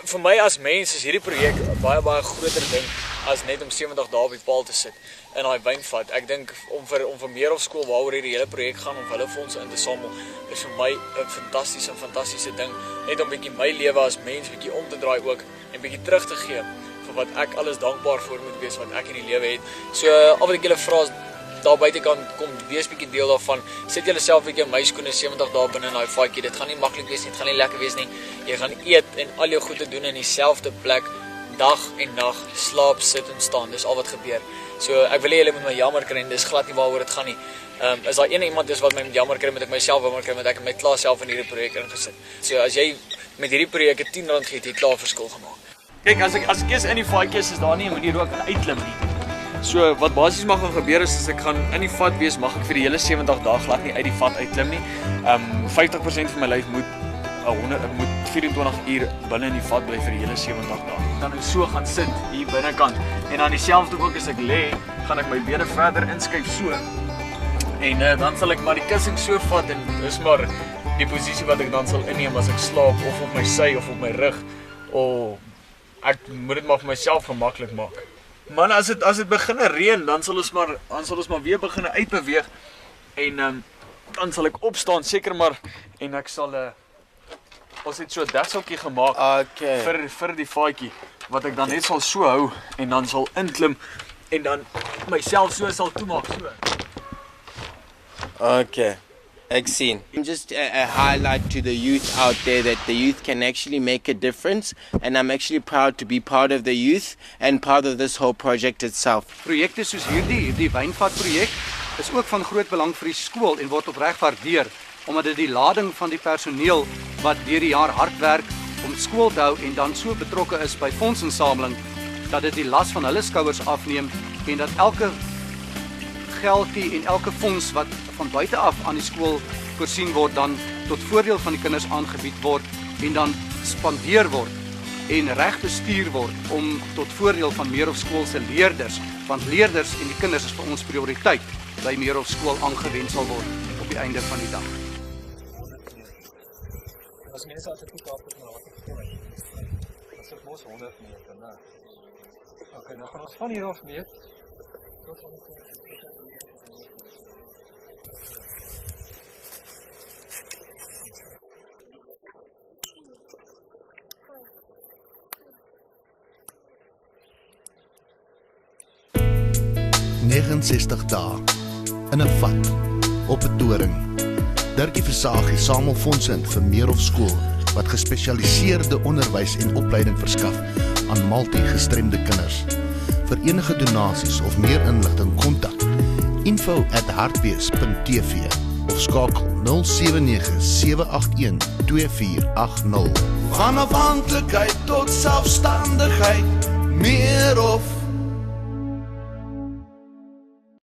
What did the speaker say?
Vir my as mens is hierdie projek 'n baie groter ding as net om 70 dae op die paal te sit in daai wynvat. Ek dink om vir Meerhof skool waaroor hierdie hele projek gaan om hulle fondse in te samel is vir my 'n fantastiese ding. Net om bietjie my lewe as mens bietjie om te draai ook en bietjie terug te gee vir wat ek alles dankbaar vir moet wees wat ek in die lewe het. So al wat ek julle vra is daar buitekant kom wees bietjie deel daarvan. Sit julleself bietjie in my skoene 70 dae binne in daai vatjie. Dit gaan nie maklik wees nie, dit gaan nie lekker wees nie. Jy gaan eet en al jou goed te doen in dieselfde plek dag en nag, slaap, sit en staan. Dis al wat gebeur. So ek wil hê julle moet my jammer kry en dis glad nie waaroor dit gaan nie. As daar iemand is wat my jammer kry, moet ek myself jammer kry want ek het my klaar self in hierdie projek ingesit. So as jy met hierdie projek R10 gee, het jy klaar verskil gemaak. Kyk, as ek eers in die vatjie is daar nie 'n manier hoe ek kan uitklim nie. So wat basies mag gaan gebeur is ek gaan in die vat wees, mag ek vir die hele 70 dae glad nie uit die vat uitklim nie. 50% van my lyf moet 24 uur binne in die vat bly vir die hele 70 dae. Dan so gaan sit hier binnekant en aan dieselfde ook as ek lê, gaan ek my bene verder inskuif so. En dan sal ek maar die kussing so vat en dis maar die posisie wat ek dan sal inneem as ek slaap of op my sy of op my rug. Ek moet dit maar vir myself gemaklik maak. Man, as dit begin reën, dan sal ons maar weer begin uitbeweeg en dan sal ek opstaan seker maar en ek sal ons het so 'n dekseltjie gemaak vir die vaatjie wat ek dan net sal so hou en dan sal inklim en dan myself so sal toemaak so. Okay. Ek sien. Just a highlight to the youth out there that the youth can actually make a difference, and I'm actually proud to be part of the youth and part of this whole project itself. Projekte soos hierdie wynvatprojek is ook van groot belang vir die skool en word opreg waardeer omdat dit die lading van die personeel wat deur die jaar hard werk om skool te hou en dan so betrokke is by fondsinsameling dat dit die las van hulle skouers afneem en dat elke geldjie en elke fonds wat van buite af aan die skool voorsien word dan tot voordeel van die kinders aangebied word en dan spandeer word en reg bestuur word om tot voordeel van Meerhof skool se leerders, want leerders en die kinders is vir ons prioriteit by Meerhof skool aangewend sal word op die einde van die dag. As mense altyd goed daar met water gooi. Dit is mos 100 meter, né? Okay, dan gaan ons van hier af meet. ...69 dae, in 'n vat, op 'n toring. Dirkie Versagie samel fondse in vir Meerhof skool, wat gespesialiseerde onderwys en opleiding verskaf aan multi-gestremde kinders. Vir enige donasies of meer inligting kontak info@hartbees.tv of skakel 079 781 2480. Van afhanklikheid tot selfstandigheid, Meerhof